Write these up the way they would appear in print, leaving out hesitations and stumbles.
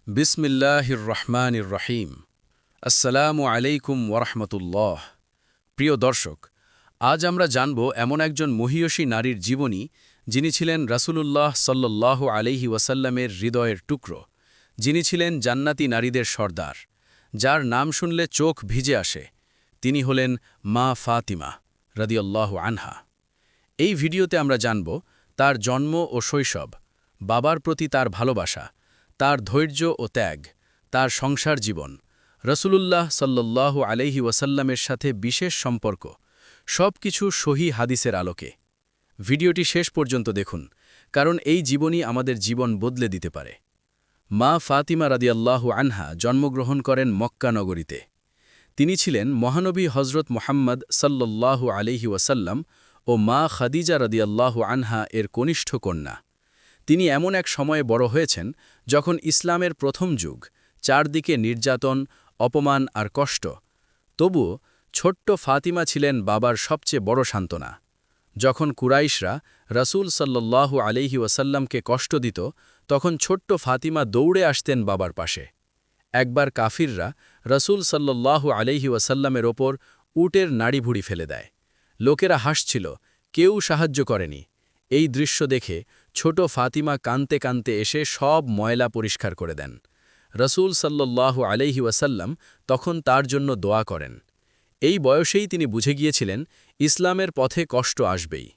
বিসমিল্লাহির রহমানির রহিম। আসসালামু আলাইকুম ওরহমতুল্লাহ। প্রিয় দর্শক, আজ আমরা জানব এমন একজন মহীয়সী নারীর জীবনী, যিনি ছিলেন রাসূলুল্লাহ সাল্লাল্লাহু আলাইহি ওয়াসাল্লামের হৃদয়ের টুকরো, যিনি ছিলেন জান্নাতি নারীদের সর্দার, যার নাম শুনলে চোখ ভিজে আসে। তিনি হলেন মা ফাতিমা রাদিয়াল্লাহু আনহা। এই ভিডিওতে আমরা জানব তার জন্ম ও শৈশব, বাবার প্রতি তার ভালোবাসা, তার ধৈর্য ও ত্যাগ, তার সংসার জীবন, রাসূলুল্লাহ সাল্লাল্লাহু আলাইহি ওয়াসাল্লামের সাথে বিশেষ সম্পর্ক, সব কিছু সহিহ হাদিসের আলোকে। ভিডিওটি শেষ পর্যন্ত দেখুন, কারণ এই জীবনই আমাদের জীবন বদলে দিতে পারে। মা ফাতিমা রাদিয়াল্লাহু আনহা জন্মগ্রহণ করেন মক্কা নগরীতে। তিনি ছিলেন মহানবী হজরত মুহাম্মদ সাল্লাল্লাহু আলাইহি ওয়াসাল্লাম ও মা খাদিজা রাদিয়াল্লাহু আনহা এর কনিষ্ঠ কন্যা। তিনি এমন এক সময়ে বড় হয়েছেন যখন ইসলামের প্রথম যুগ, চারদিকে নির্যাতন, অপমান আর কষ্ট। তবুও ছোট্ট ফাতিমা ছিলেন বাবার সবচেয়ে বড় সান্ত্বনা। যখন কুরাইশরা রাসূল সাল্লাল্লাহু আলাইহি ওয়াসাল্লামকে কষ্ট দিত, তখন ছোট্ট ফাতিমা দৌড়ে আসতেন বাবার পাশে। একবার কাফিররা রাসূল সাল্লাল্লাহু আলাইহি ওয়াসাল্লামের ওপর উটের নাড়িভুড়ি ফেলে দেয়। লোকেরা হাসছিল, কেউ সাহায্য করেনি। এই দৃশ্য দেখে ছোট ফাতিমা কানতে কানতে এসে সব ময়লা পরিষ্কার করে দেন। রাসূল সাল্লাল্লাহু আলাইহি ওয়াসাল্লাম তখন তার জন্য দোয়া করেন। এই বয়সেই তিনি বুঝে গিয়েছিলেন ইসলামের পথে কষ্ট আসবেই।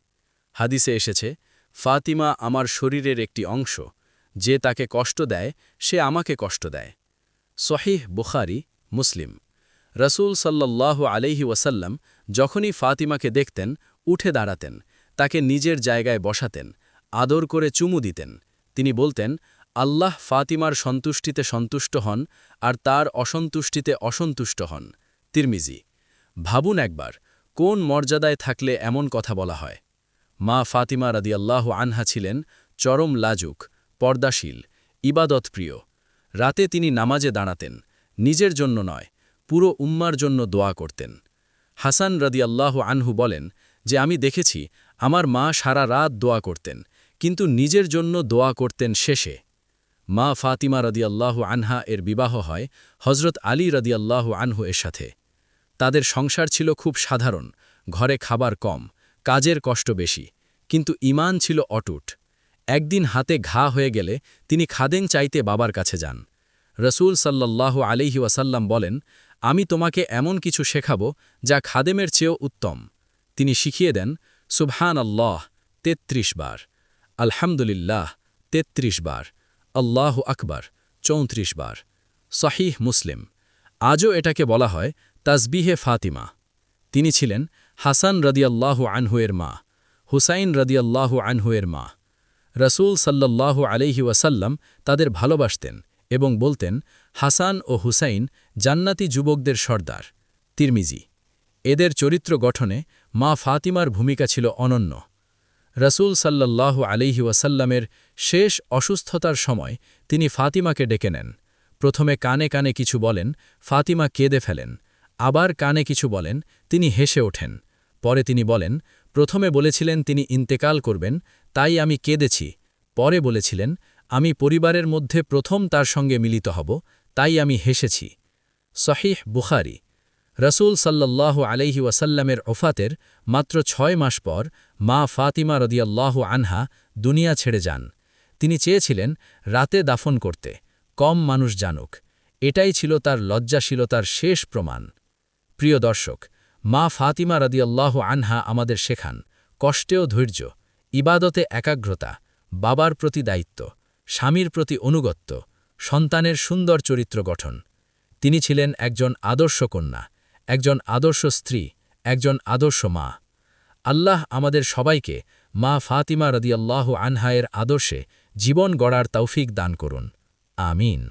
হাদিসে এসেছে, ফাতিমা আমার শরীরের একটি অংশ, যে তাকে কষ্ট দেয় সে আমাকে কষ্ট দেয়। সহিহ বুখারী, মুসলিম। রাসূল সাল্লাল্লাহু আলাইহি ওয়াসাল্লাম যখনই ফাতিমাকে দেখতেন উঠে দাঁড়াতেন, তাকে নিজের জায়গায় বসাতেন, আদর করে চুমু দিতেন। তিনি বলতেন, আল্লাহ ফাতিমার সন্তুষ্টিতে সন্তুষ্ট হন আর তার অসন্তুষ্টিতে অসন্তুষ্ট হন। তিরমিজি। ভাবুন একবার, কোন মর্যাদায় থাকলে এমন কথা বলা হয়। মা ফাতিমা রাদিয়াল্লাহু আনহা ছিলেন চরম লাজুক, পর্দাশীল, ইবাদতপ্রিয়। রাতে তিনি নামাজে দাঁড়াতেন, নিজের জন্য নয়, পুরো উম্মার জন্য দোয়া করতেন। হাসান রাদিয়াল্লাহু আনহু বলেন যে, আমি দেখেছি আমার মা সারা রাত দোয়া করতেন, কিন্তু নিজের জন্য দোয়া করতেন শেষে। মা ফাতিমা রাদিয়াল্লাহু আনহা এর বিবাহ হয় হজরত আলী রাদিয়াল্লাহু আনহু এর সাথে। তাদের সংসার ছিল খুব সাধারণ, ঘরে খাবার কম, কাজের কষ্ট বেশি, কিন্তু ঈমান ছিল অটুট। একদিন হাতে ঘা হয়ে গেলে তিনি খাদেম চাইতে বাবার কাছে যান। রাসূল সাল্লাল্লাহু আলাইহি ওয়াসাল্লাম বলেন, আমি তোমাকে এমন কিছু শেখাব যা খাদেমের চেয়েও উত্তম। তিনি শিখিয়ে দেন, সুবহান আল্লাহ ৩৩ বার, আলহামদুলিল্লাহ ৩৩ বার, আল্লাহু আকবার ৩৪ বার। সহিহ মুসলিম। আজও এটাকে বলা হয় তাসবিহে ফাতিমা। তিনি ছিলেন হাসান রাদিয়াল্লাহু আনহু এর মা, হুসাইন রাদিয়াল্লাহু আনহু এর মা। রাসূল সাল্লাল্লাহু আলাইহি ওয়াসাল্লাম তাদের ভালোবাসতেন এবং বলতেন, হাসান ও হুসাইন জান্নাতি যুবকদের সর্দার। তিরমিজি। এদের চরিত্র গঠনে মা ফাতিমার ভূমিকা ছিল অনন্য। রাসূল সাল্লাল্লাহু আলাইহি ওয়াসাল্লামের শেষ অসুস্থতার সময় তিনি ফাতিমাকে ডেকে নেন। প্রথমে কানে কানে কিছু বলেন, ফাতিমা কেঁদে ফেলেন। আবার কানে কিছু বলেন, তিনি হেসে ওঠেন। পরে তিনি বলেন, প্রথমে বলেছিলেন তিনি ইন্তেকাল করবেন, তাই আমি কেঁদেছি। পরে বলেছিলেন, আমি পরিবারের মধ্যে প্রথম তার সঙ্গে মিলিত হব, তাই আমি হেসেছি। সহিহ বুখারী। রাসূল সাল্লাল্লাহু আলাইহি ওয়াসাল্লামের ওফাতের মাত্র ৬ মাস পর মা ফাতিমা রাদিয়াল্লাহু আনহা দুনিয়া ছেড়ে যান। তিনি চেয়েছিলেন রাতে দাফন করতে, কম মানুষ জানুক। এটাই ছিল তার লজ্জাশীলতার শেষ প্রমাণ। প্রিয় দর্শক, মা ফাতিমা রাদিয়াল্লাহু আনহা আমাদের শেখান কষ্টেও ধৈর্য, ইবাদতে একাগ্রতা, বাবার প্রতি দায়িত্ব, স্বামীর প্রতি অনুগত্য, সন্তানের সুন্দর চরিত্র গঠন। তিনি ছিলেন একজন আদর্শ কন্যা, একজন আদর্শ স্ত্রী, একজন আদর্শ মা। আল্লাহ আমাদের সবাইকে মা ফাতিমা রাদিয়াল্লাহু আনহা এর আদর্শে জীবন গড়ার তৌফিক দান করুন। আমিন।